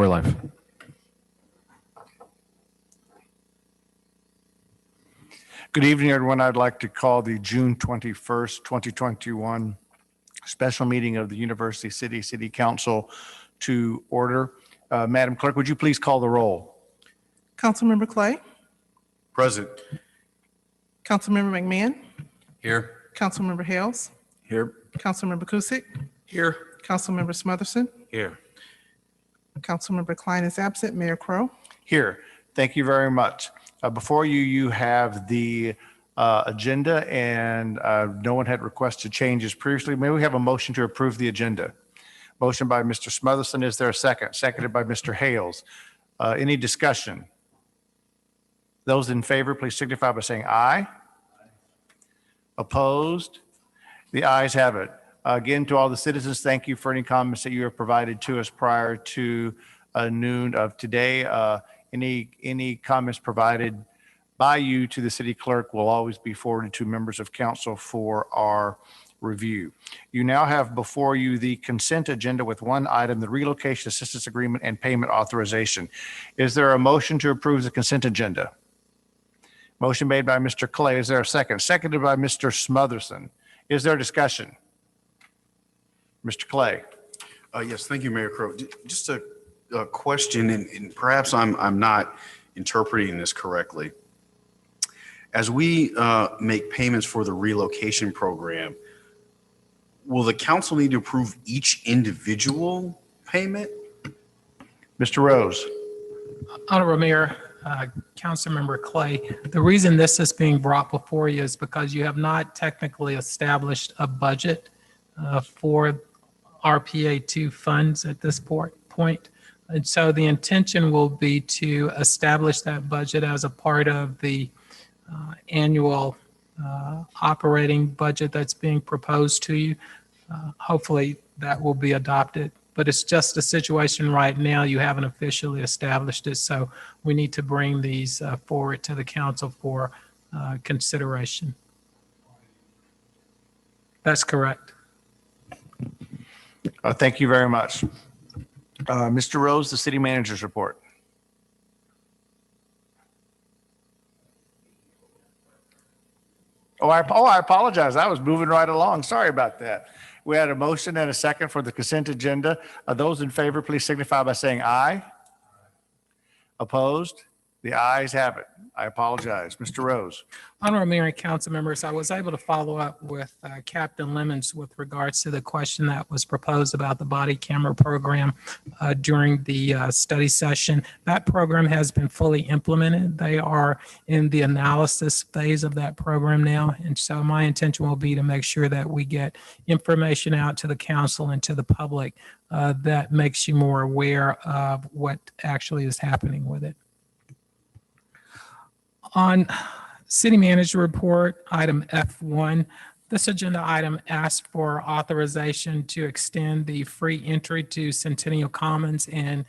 We're live. Good evening, everyone. I'd like to call the June 21st, 2021 special meeting of the University City Council to order. Madam Clerk, would you please call the roll? Councilmember Clay, Present. Councilmember McMahon, Here. Councilmember Hales, Here. Councilmember Kusick, Here. Councilmember Smotherson, Here. Councilmember Klein is absent, Mayor Crowe. Here. Thank you very much. Before you, you have the agenda, and no one had requested changes previously. May we have a motion to approve the agenda? Motion by Mr. Smotherson. Is there a second? Seconded by Mr. Hales. Any discussion? Those in favor, please signify by saying aye. Opposed? The ayes have it. Again, to all the citizens, thank you for any comments that you have provided to us prior to noon of today. Any comments provided by you to the city clerk will always be forwarded to members of council for our review. You now have before you the consent agenda with one item, the relocation assistance agreement and payment authorization. Is there a motion to approve the consent agenda? Motion made by Mr. Clay. Is there a second? Seconded by Mr. Smotherson. Is there discussion? Mr. Clay. Yes, thank you, Mayor Crowe. Just a question, and perhaps I'm not interpreting this correctly. As we make payments for the relocation program, will the council need to approve each individual payment? Mr. Rose. Honorable Mayor, Councilmember Clay, the reason this is being brought before you is because you have not technically established a budget for RPA2 funds at this point. And so the intention will be to establish that budget as a part of the annual operating budget that's being proposed to you. Hopefully that will be adopted, but it's just a situation right now. You haven't officially established it, so we need to bring these forward to the council for consideration. That's correct. Thank you very much. Mr. Rose, the city manager's report. Oh, I apologize. I was moving right along. Sorry about that. We had a motion and a second for the consent agenda. Those in favor, please signify by saying aye. Opposed? The ayes have it. I apologize. Mr. Rose. Honorable Mayor and council members, I was able to follow up with Captain Lemons with regards to the question that was proposed about the body camera program during the study session. That program has been fully implemented. They are in the analysis phase of that program now. And so my intention will be to make sure that we get information out to the council and to the public that makes you more aware of what actually is happening with it. On City Manager Report, item F1, this agenda item asks for authorization to extend the free entry to Centennial Commons and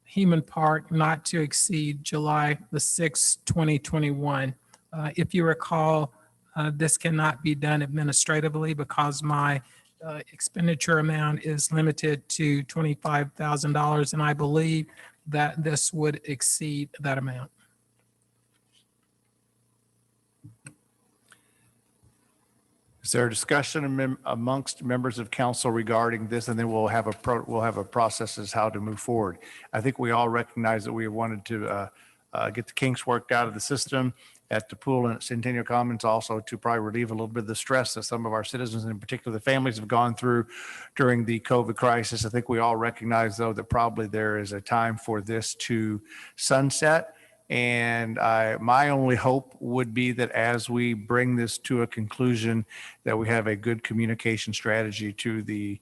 Heman Park not to exceed July the 6th, 2021. If you recall, this cannot be done administratively because my expenditure amount is limited to $25,000, and I believe that this would exceed that amount. Is there a discussion amongst members of council regarding this? And then we'll have a process as how to move forward. I think we all recognize that we wanted to get the kinks worked out of the system at the pool and at Centennial Commons, also to probably relieve a little bit of the stress that some of our citizens, and in particular the families, have gone through during the COVID crisis. I think we all recognize, though, that probably there is a time for this to sunset. And my only hope would be that as we bring this to a conclusion, that we have a good communication strategy to the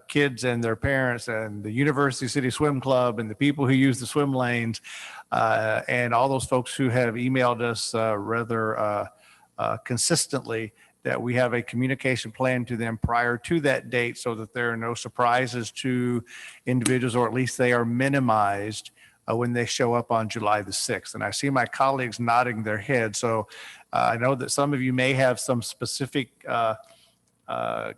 kids and their parents and the University City Swim Club and the people who use the swim lanes and all those folks who have emailed us rather consistently, that we have a communication plan to them prior to that date so that there are no surprises to individuals, or at least they are minimized when they show up on July the 6th. And I see my colleagues nodding their heads. So I know that some of you may have some specific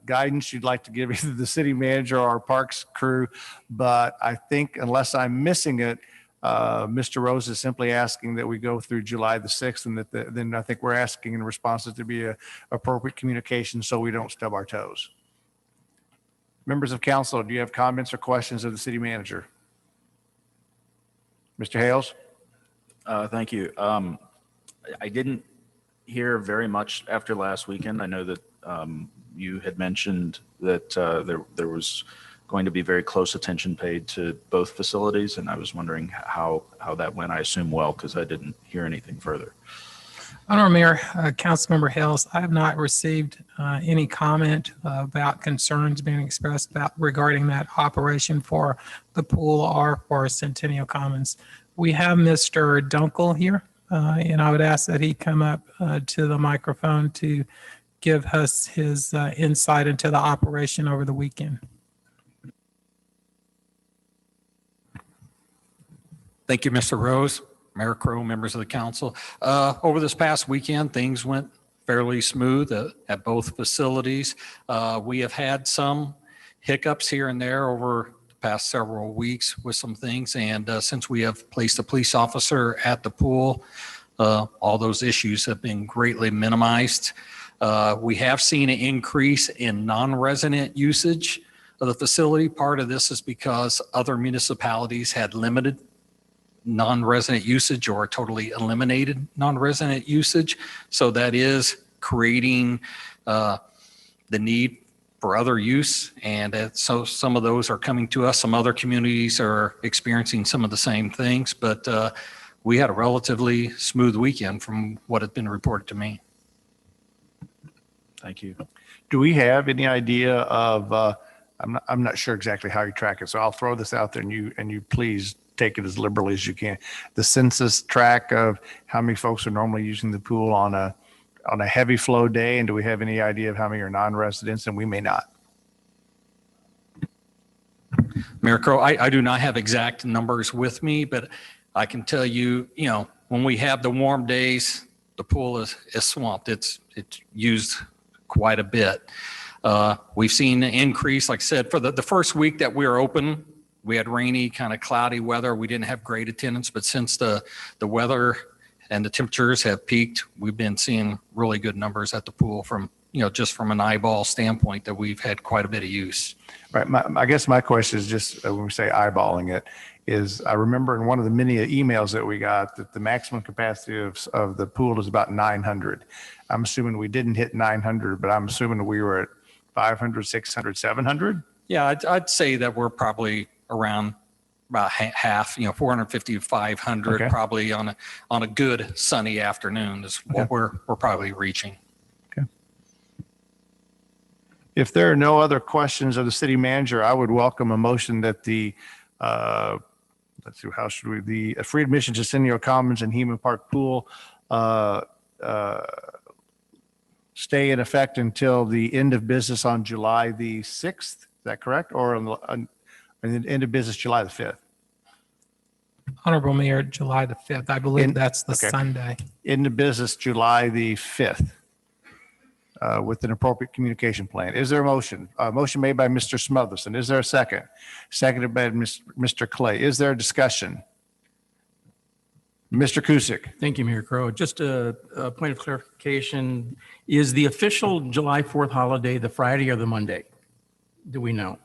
guidance you'd like to give either the city manager or our parks crew. But I think unless I'm missing it, Mr. Rose is simply asking that we go through July the 6th, and that then I think we're asking in response to be a appropriate communication so we don't stub our toes. Members of council, do you have comments or questions of the city manager? Mr. Hales? Thank you. I didn't hear very much after last weekend. I know that you had mentioned that there was going to be very close attention paid to both facilities, and I was wondering how that went. I assume well, because I didn't hear anything further. Honorable Mayor, Councilmember Hales, I have not received any comment about concerns being expressed regarding that operation for the pool or for Centennial Commons. We have Mr. Dunkel here, and I would ask that he come up to the microphone to give us his insight into the operation over the weekend. Thank you, Mr. Rose, Mayor Crow, members of the council. Over this past weekend, things went fairly smooth at both facilities. We have had some hiccups here and there over the past several weeks with some things. And since we have placed a police officer at the pool, all those issues have been greatly minimized. We have seen an increase in non-resident usage of the facility. Part of this is because other municipalities had limited non-resident usage or totally eliminated non-resident usage. So that is creating the need for other use. And so some of those are coming to us. Some other communities are experiencing some of the same things, but we had a relatively smooth weekend from what had been reported to me. Thank you. Do we have any idea of, I'm not sure exactly how you track it, so I'll throw this out there and you please take it as liberally as you can. The census track of how many folks are normally using the pool on a heavy flow day, and do we have any idea of how many are non-residents? And we may not. Mayor Crow, I do not have exact numbers with me, but I can tell you, when we have the warm days, the pool is swamped. It's used quite a bit. We've seen an increase, like I said, for the first week that we were open, we had rainy, kind of cloudy weather. We didn't have great attendance, but since the weather and the temperatures have peaked, we've been seeing really good numbers at the pool from, just from an eyeball standpoint that we've had quite a bit of use. Right. I guess my question is just when we say eyeballing it is I remember in one of the many emails that we got that the maximum capacity of the pool is about 900. I'm assuming we didn't hit 900, but I'm assuming we were at 500, 600, 700. Yeah, I'd say that we're probably around about half, 450 to 500, Okay. probably on a good sunny afternoon is what we're probably reaching. If there are no other questions of the city manager, I would welcome a motion that the, let's see, how should we, the free admission to Centennial Commons and Heman Park Pool stay in effect until the end of business on July the 6th. Is that correct? Or on the end of business, July the 5th? Honorable Mayor, July the 5th. I believe that's the okay. Sunday. End of business, July the 5th. With an appropriate communication plan. Is there a motion? A motion made by Mr. Smotherson. Is there a second? Seconded by Mr. Clay. Is there a discussion? Mr. Kusick. Thank you, Mayor Crow. Just a point of clarification. Is the official July 4th holiday the Friday or the Monday? Do we know?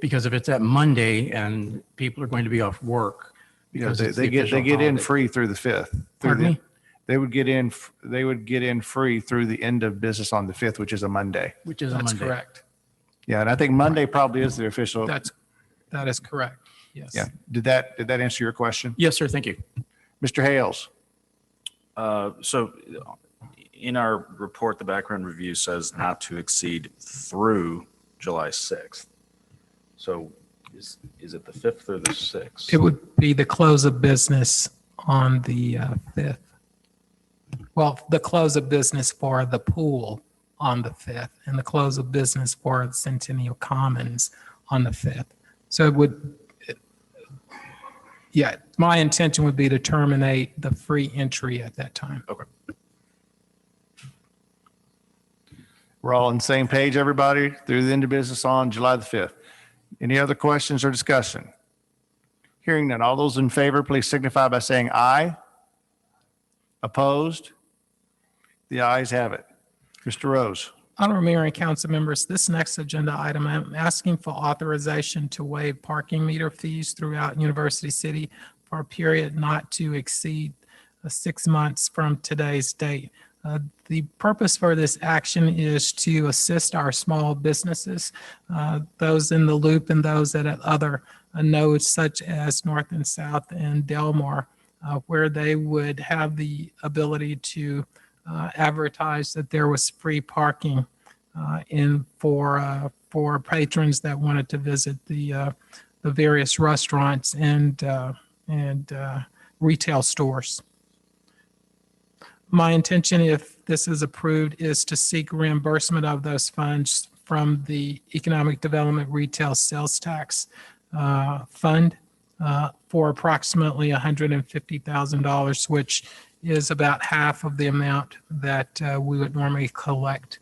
Because if it's that Monday and people are going to be off work. Because it's They the get official in holiday. free through the 5th. Pardon me? They would get in free through the end of business on the 5th, which is a Monday. Which is a That's Monday. correct. Yeah, and I think Monday probably is the official. That is correct. Yes. Yeah. Did that answer your question? Yes, sir. Thank you. Mr. Hales? So in our report, the background review says not to exceed through July 6th. So is it the 5th or the 6th? It would be the close of business on the 5th. Well, the close of business for the pool on the 5th and the close of business for Centennial Commons on the 5th. So it would, my intention would be to terminate the free entry at that time. Okay. We're all on the same page, everybody, through the end of business on July the 5th. Any other questions or discussion? Hearing none. All those in favor, please signify by saying aye. Opposed? The ayes have it. Mr. Rose. Honorable Mayor and council members, this next agenda item, I'm asking for authorization to waive parking meter fees throughout University City for a period not to exceed 6 months from today's date. The purpose for this action is to assist our small businesses, those in the loop and those at other nodes such as North and South and Delmar, where they would have the ability to advertise that there was free parking for patrons that wanted to visit the various restaurants and retail stores. My intention, if this is approved, is to seek reimbursement of those funds from the Economic Development Retail Sales Tax Fund for approximately $150,000, which is about half of the amount that we would normally collect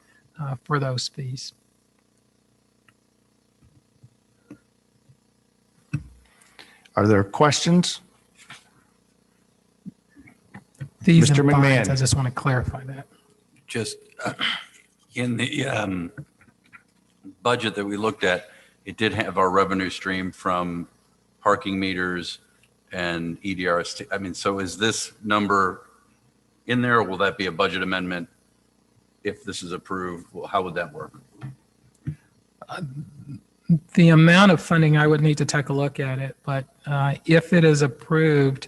for those fees. Are there questions? Fees Mr. and fines, McMahon. I just want to clarify that. Just in the budget that we looked at, it did have our revenue stream from parking meters and EDRs. I mean, so is this number in there, or will that be a budget amendment if this is approved? Well, how would that work? The amount of funding, I would need to take a look at it, but if it is approved,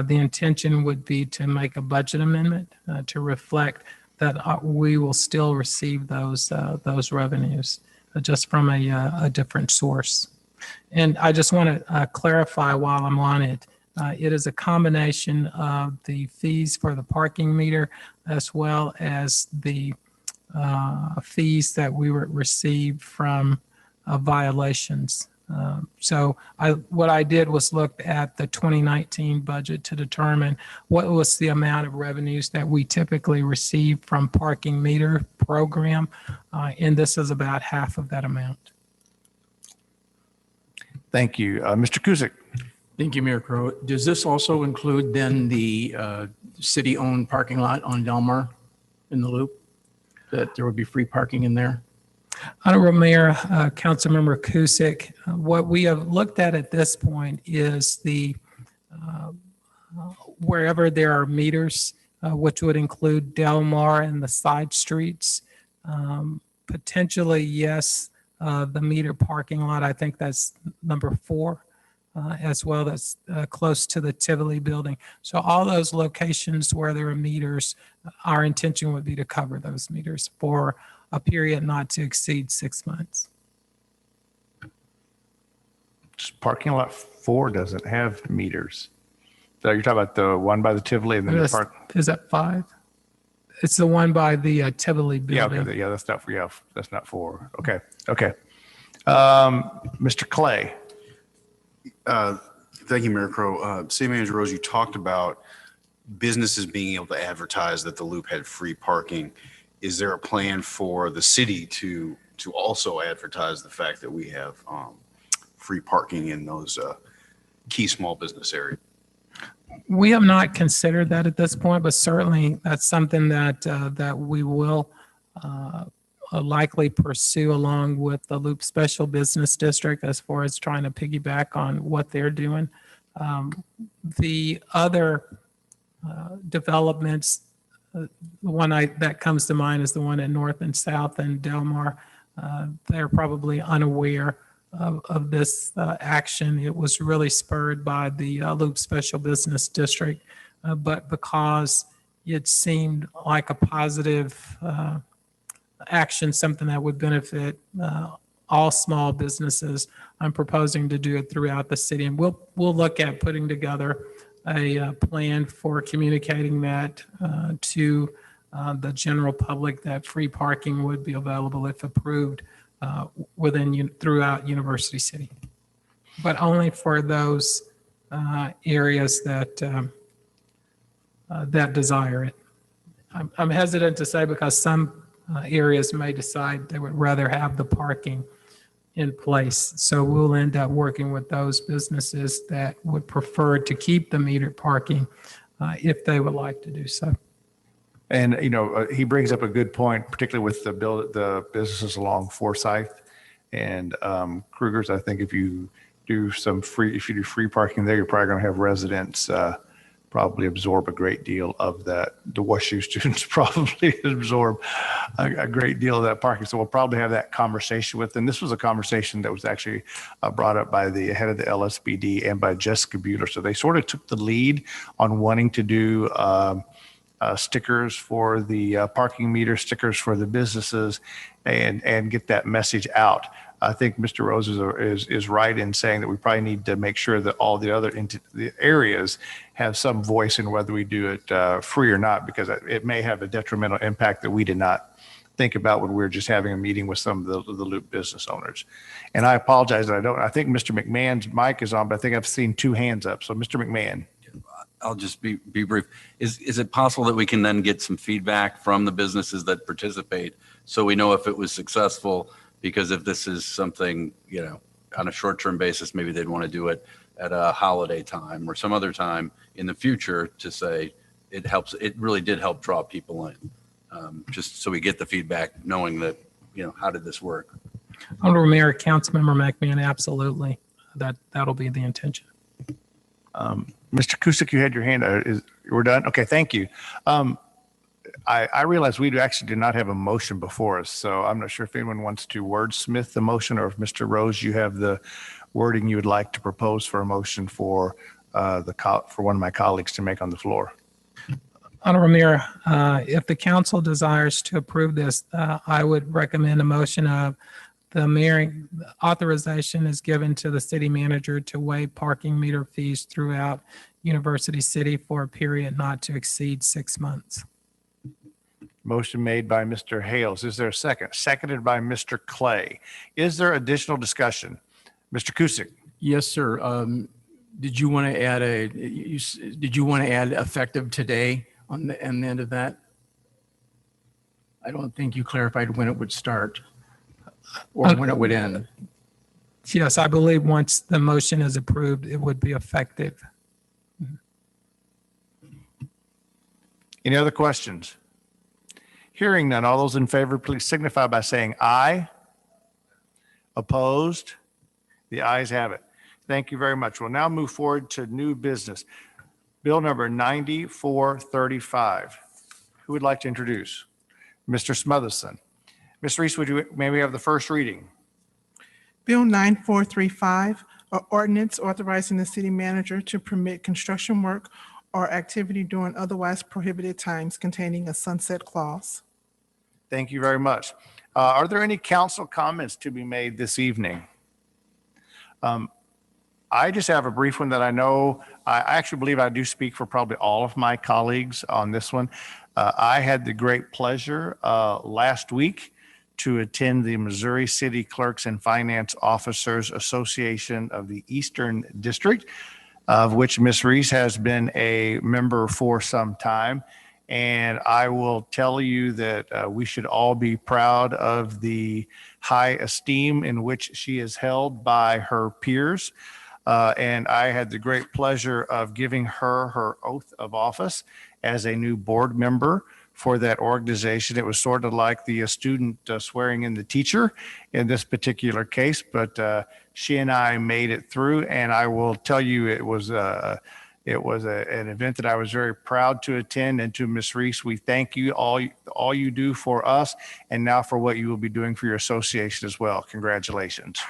the intention would be to make a budget amendment to reflect that we will still receive those revenues just from a different source. And I just want to clarify while I'm on it, it is a combination of the fees for the parking meter as well as the fees that we would receive from violations. So what I did was look at the 2019 budget to determine what was the amount of revenues that we typically receive from parking meter program, and this is about half of that amount. Thank you. Mr. Kuzic. Thank you, Mayor Crowe. Does this also include then the city-owned parking lot on Delmar in the loop? That there would be free parking in there? Honorable Mayor, Councilmember Kusick, what we have looked at this point is the wherever there are meters, which would include Delmar and the side streets. Potentially, yes, the meter parking lot, I think that's number 4, as well. That's close to the Tivoli building. So all those locations where there are meters, our intention would be to cover those meters for a period not to exceed 6 months. Just parking lot 4 doesn't have meters. So you're talking about the one by the Tivoli and then the park? Is that 5? It's the one by the Tivoli Yeah, building. okay, yeah, that's not 4. Okay. Mr. Clay. Thank you, Mayor Crowe. City Manager Rose, you talked about businesses being able to advertise that the Loop had free parking. Is there a plan for the city to also advertise the fact that we have free parking in those key small business areas? We have not considered that at this point, but certainly that's something that we will likely pursue along with the Loop Special Business District as far as trying to piggyback on what they're doing. The other developments, the one that comes to mind is the one at North and South and Delmar. They're probably unaware of this action. It was really spurred by the Loop Special Business District, but because it seemed like a positive action, something that would benefit all small businesses, I'm proposing to do it throughout the city. And we'll look at putting together a plan for communicating that to the general public, that free parking would be available if approved throughout University City, but only for those areas that that desire it. I'm hesitant to say because some areas may decide they would rather have the parking in place. So we'll end up working with those businesses that would prefer to keep the metered parking if they would like to do so. And, he brings up a good point, particularly with the businesses along Forsyth and Kruger's. I think if you do free parking there, you're probably going to have residents probably absorb a great deal of that. The WashU students probably absorb a great deal of that parking. So we'll probably have that conversation with them. This was a conversation that was actually brought up by the head of the LSBD and by Jessica Bueller. So they sort of took the lead on wanting to do stickers for the parking meter, stickers for the businesses, and get that message out. I think Mr. Rose is right in saying that we probably need to make sure that all the other the areas have some voice in whether we do it free or not, because it may have a detrimental impact that we did not think about when we were just having a meeting with some of the Loop business owners. And I apologize that I think Mr. McMahon's mic is on, but I think I've seen two hands up. So Mr. McMahon. I'll just be brief. Is it possible that we can then get some feedback from the businesses that participate so we know if it was successful? Because if this is something, on a short-term basis, maybe they'd want to do it at a holiday time or some other time in the future to say it really did help draw people in. Just so we get the feedback knowing that, how did this work? Honorable Mayor, Councilmember McMahon, absolutely. That'll be the intention. Mr. Cusick, you had your hand. We're done? Okay, thank you. I realize we actually do not have a motion before us, so I'm not sure if anyone wants to wordsmith the motion, or if Mr. Rose, you have the wording you would like to propose for a motion for one of my colleagues to make on the floor. Honorable Mayor, if the council desires to approve this, I would recommend a motion of the mayor authorization is given to the city manager to waive parking meter fees throughout University City for a period not to exceed 6 months. Motion made by Mr. Hales. Is there a second? Seconded by Mr. Clay. Is there additional discussion? Mr. Cusick? Yes, sir. Did you want to add effective today on the end of that? I don't think you clarified when it would start or when it would end. Yes, I believe once the motion is approved, it would be effective. Any other questions? Hearing none, all those in favor, please signify by saying aye. Opposed? The ayes have it. Thank you very much. We'll now move forward to new business. Bill number 9435. Who would like to introduce? Mr. Smotherson. Ms. Reese, may we have the first reading? Bill 9435, an ordinance authorizing the city manager to permit construction work or activity during otherwise prohibited times, containing a sunset clause. Thank you very much. Are there any council comments to be made this evening? I just have a brief one that I know, I actually believe I do speak for probably all of my colleagues on this one. I had the great pleasure last week to attend the Missouri City Clerks and Finance Officers Association of the Eastern District, of which Ms. Reese has been a member for some time. And I will tell you that we should all be proud of the high esteem in which she is held by her peers. And I had the great pleasure of giving her her oath of office as a new board member for that organization. It was sort of like the student swearing in the teacher in this particular case, but she and I made it through, and I will tell you it was an event that I was very proud to attend. And to Ms. Reese, we thank you all you do for us, and now for what you will be doing for your association as well. Congratulations.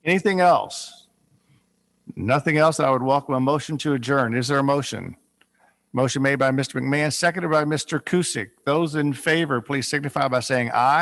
Anything else? Nothing else. I would welcome a motion to adjourn. Is there a motion? Motion made by Mr. McMahon, seconded by Mr. Cusick. Those in favor, please signify by saying aye.